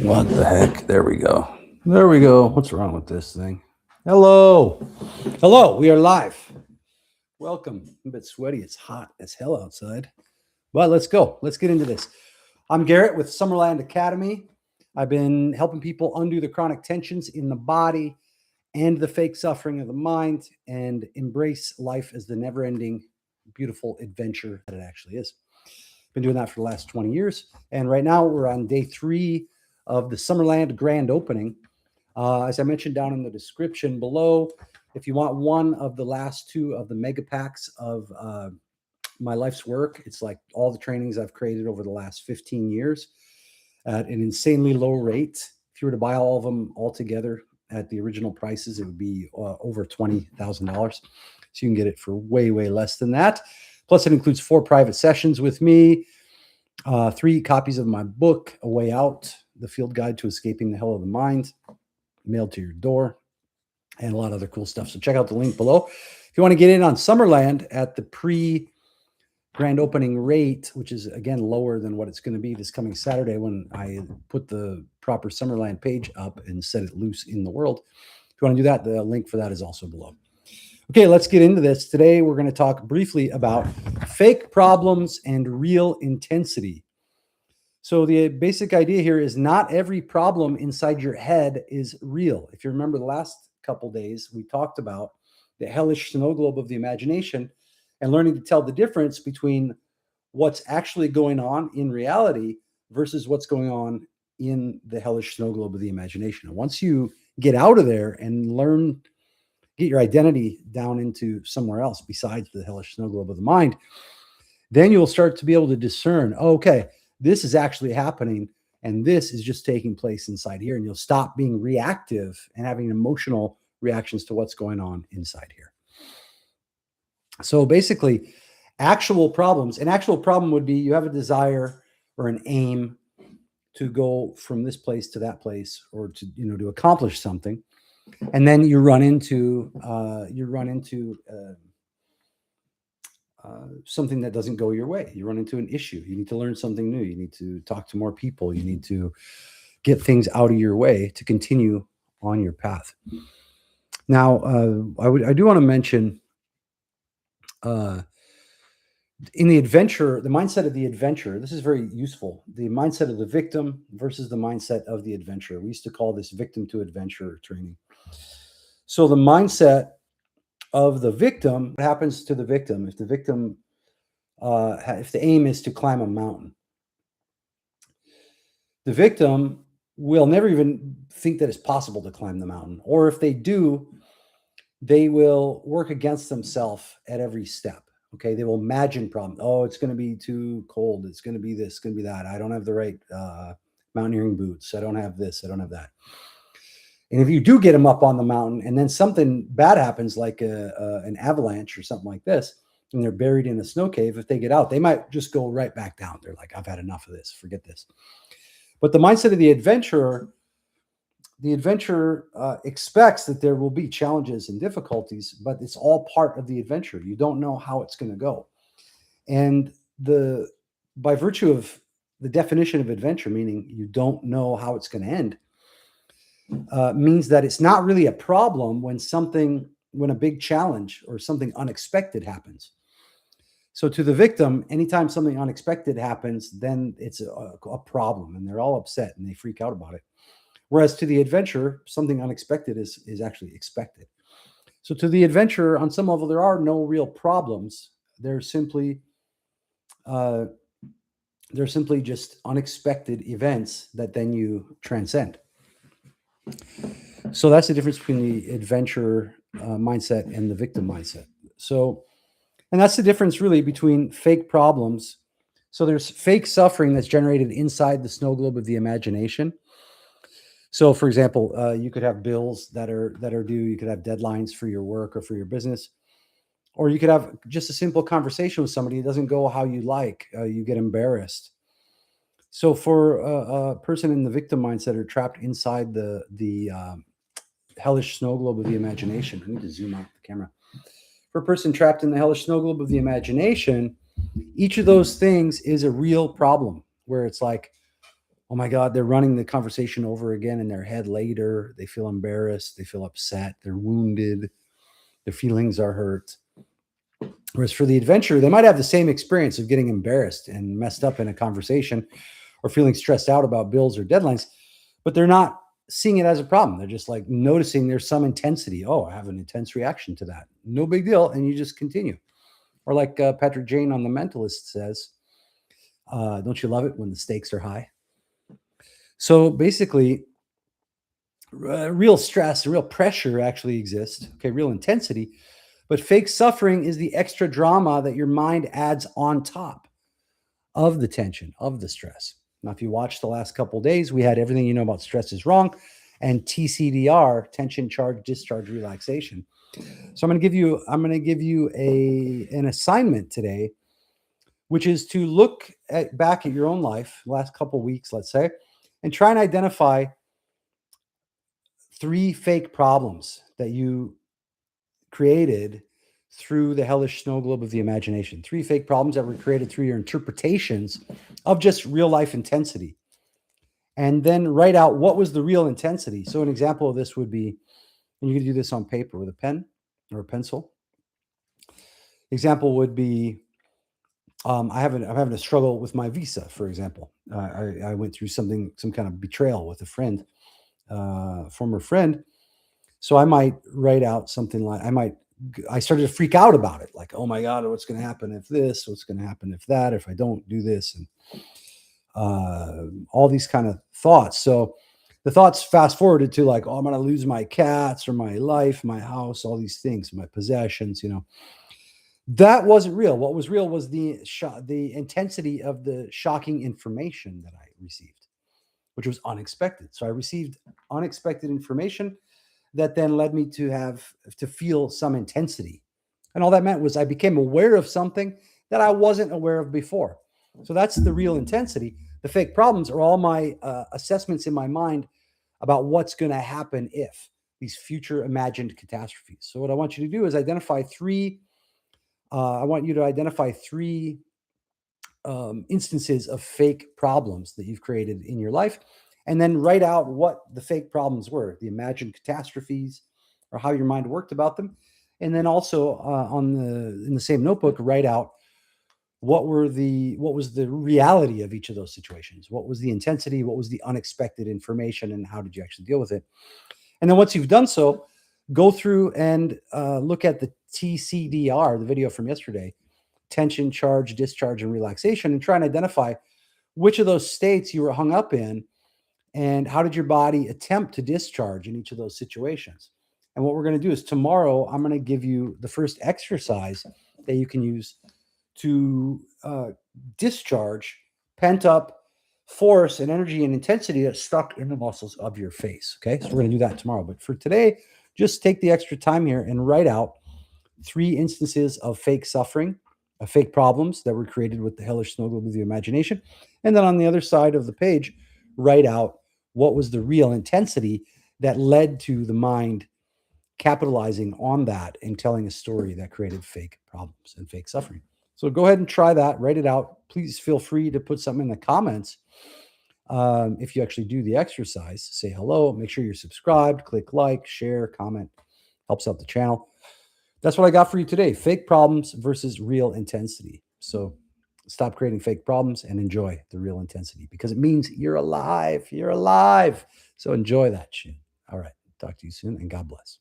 What the heck? There we go. There we go. What's wrong with this thing? Hello. Hello. We are live. Welcome. I'm a bit sweaty. It's hot as hell outside. But let's go. Let's get into this. I'm Garrett with Summerland Academy. I've been helping people undo the chronic tensions in the body and the fake suffering of the mind and embrace life as the never-ending, beautiful adventure that it actually is. Been doing that for the last 20 years. And right now we're on day 3 of the Summerland grand opening. As I mentioned down in the description below, if you want one of the last 2 of the mega packs of my life's work, it's like all the trainings I've created over the last 15 years at an insanely low rate. If you were to buy all of them all together at the original prices, it would be over $20,000. So you can get it for way, way less than that. Plus, it includes 4 private sessions with me, 3 copies of my book, A Way Out, The Field Guide to Escaping the Hell of the Mind, mailed to your door, and a lot of other cool stuff. So check out the link below. If you want to get in on Summerland at the pre-grand opening rate, which is, again, lower than what it's going to be this coming Saturday when I put the proper Summerland page up and set it loose in the world. If you want to do that, the link for that is also below. Okay, let's get into this. Today, we're going to talk briefly about fake problems and real intensity. So the basic idea here is not every problem inside your head is real. If you remember the last couple days, we talked about the hellish snow globe of the imagination and learning to tell the difference between what's actually going on in reality versus what's going on in the hellish snow globe of the imagination. And once you get out of there and learn, get your identity down into somewhere else besides the hellish snow globe of the mind, then you'll start to be able to discern, okay, this is actually happening and this is just taking place inside here. And you'll stop being reactive and having emotional reactions to what's going on inside here. So basically, actual problems, an actual problem would be you have a desire or an aim to go from this place to that place, or to, to accomplish something. And then you run into something that doesn't go your way. You run into an issue. You need to learn something new. You need to talk to more people. You need to get things out of your way to continue on your path. Now, I do want to mention in the adventure, the mindset of the adventure, this is very useful. The mindset of the victim versus the mindset of the adventurer. We used to call this victim to adventurer training. So the mindset of the victim, what happens to the victim if the victim, if the aim is to climb a mountain? The victim will never even think that it's possible to climb the mountain. Or if they do, they will work against themselves at every step. Okay, they will imagine problems. Oh, it's going to be too cold. It's going to be this, it's going to be that. I don't have the right mountaineering boots. I don't have this. I don't have that. And if you do get them up on the mountain and then something bad happens, like an avalanche or something like this, and they're buried in a snow cave, if they get out, they might just go right back down. They're like, I've had enough of this. Forget this. But the mindset of the adventurer expects that there will be challenges and difficulties, but it's all part of the adventure. You don't know how it's going to go. And by virtue of the definition of adventure, meaning you don't know how it's going to end, means that it's not really a problem when a big challenge or something unexpected happens. So to the victim, anytime something unexpected happens, then it's a problem and they're all upset and they freak out about it. Whereas to the adventurer, something unexpected is actually expected. So to the adventurer, on some level, there are no real problems. They're simply just unexpected events that then you transcend. So that's the difference between the adventurer mindset and the victim mindset. So, and that's the difference really between fake problems. So there's fake suffering that's generated inside the snow globe of the imagination. So, for example, you could have bills that are due. You could have deadlines for your work or for your business, or you could have just a simple conversation with somebody. It doesn't go how you like. You get embarrassed. So, for a person in the victim mindset or trapped inside the hellish snow globe of the imagination, I need to zoom out the camera. For a person trapped in the hellish snow globe of the imagination, each of those things is a real problem. Where it's like, Oh my God, they're running the conversation over again in their head later. They feel embarrassed. They feel upset. They're wounded. Their feelings are hurt. Whereas for the adventurer, they might have the same experience of getting embarrassed and messed up in a conversation or feeling stressed out about bills or deadlines, but they're not seeing it as a problem. They're just like noticing there's some intensity. Oh, I have an intense reaction to that. No big deal. And you just continue. Or like Patrick Jane on The Mentalist says, don't you love it when the stakes are high? So basically, real stress, real pressure actually exists. Okay, real intensity. But fake suffering is the extra drama that your mind adds on top of the tension, of the stress. Now, if you watch the last couple of days, we had everything you know about stress is wrong and TCDR, tension, charge, discharge, relaxation. So I'm going to give you an assignment today, which is to look back at your own life, last couple of weeks, let's say, and try and identify 3 fake problems that you created through the hellish snow globe of the imagination. 3 fake problems that were created through your interpretations of just real life intensity. And then write out what was the real intensity. So an example of this would be, and you can do this on paper with a pen or a pencil. Example would be, I'm having a struggle with my visa, for example. I went through some kind of betrayal with a friend, former friend. So I might write out something like, I started to freak out about it. Like, oh my God, what's going to happen if this, what's going to happen if that, if I don't do this, and all these kind of thoughts. So the thoughts fast forwarded to like, oh, I'm going to lose my cats or my life, my house, all these things, my possessions, that wasn't real. What was real was the intensity of the shocking information that I received, which was unexpected. So I received unexpected information that then led me to feel some intensity. And all that meant was I became aware of something that I wasn't aware of before. So that's the real intensity. The fake problems are all my assessments in my mind about what's going to happen if these future imagined catastrophes. So what I want you to do is identify 3. I want you to identify 3 instances of fake problems that you've created in your life, and then write out what the fake problems were, the imagined catastrophes, or how your mind worked about them. And then also in the same notebook, write out what was the reality of each of those situations. What was the intensity? What was the unexpected information? And how did you actually deal with it? And then once you've done so, go through and look at the TCDR, the video from yesterday, tension, charge, discharge, and relaxation, and try and identify which of those states you were hung up in and how did your body attempt to discharge in each of those situations. And what we're going to do is tomorrow, I'm going to give you the first exercise that you can use to discharge pent up force and energy and intensity that's stuck in the muscles of your face. Okay. So we're going to do that tomorrow. But for today, just take the extra time here and write out 3 instances of fake suffering, of fake problems that were created with the hellish snow globe of the imagination. And then on the other side of the page, write out what was the real intensity that led to the mind capitalizing on that and telling a story that created fake problems and fake suffering. So go ahead and try that, write it out. Please feel free to put something in the comments. If you actually do the exercise, say hello, make sure you're subscribed, click like, share, comment, helps out the channel. That's what I got for you today. Fake problems versus real intensity. So stop creating fake problems and enjoy the real intensity because it means you're alive. You're alive. So enjoy that shit. All right. Talk to you soon and God bless.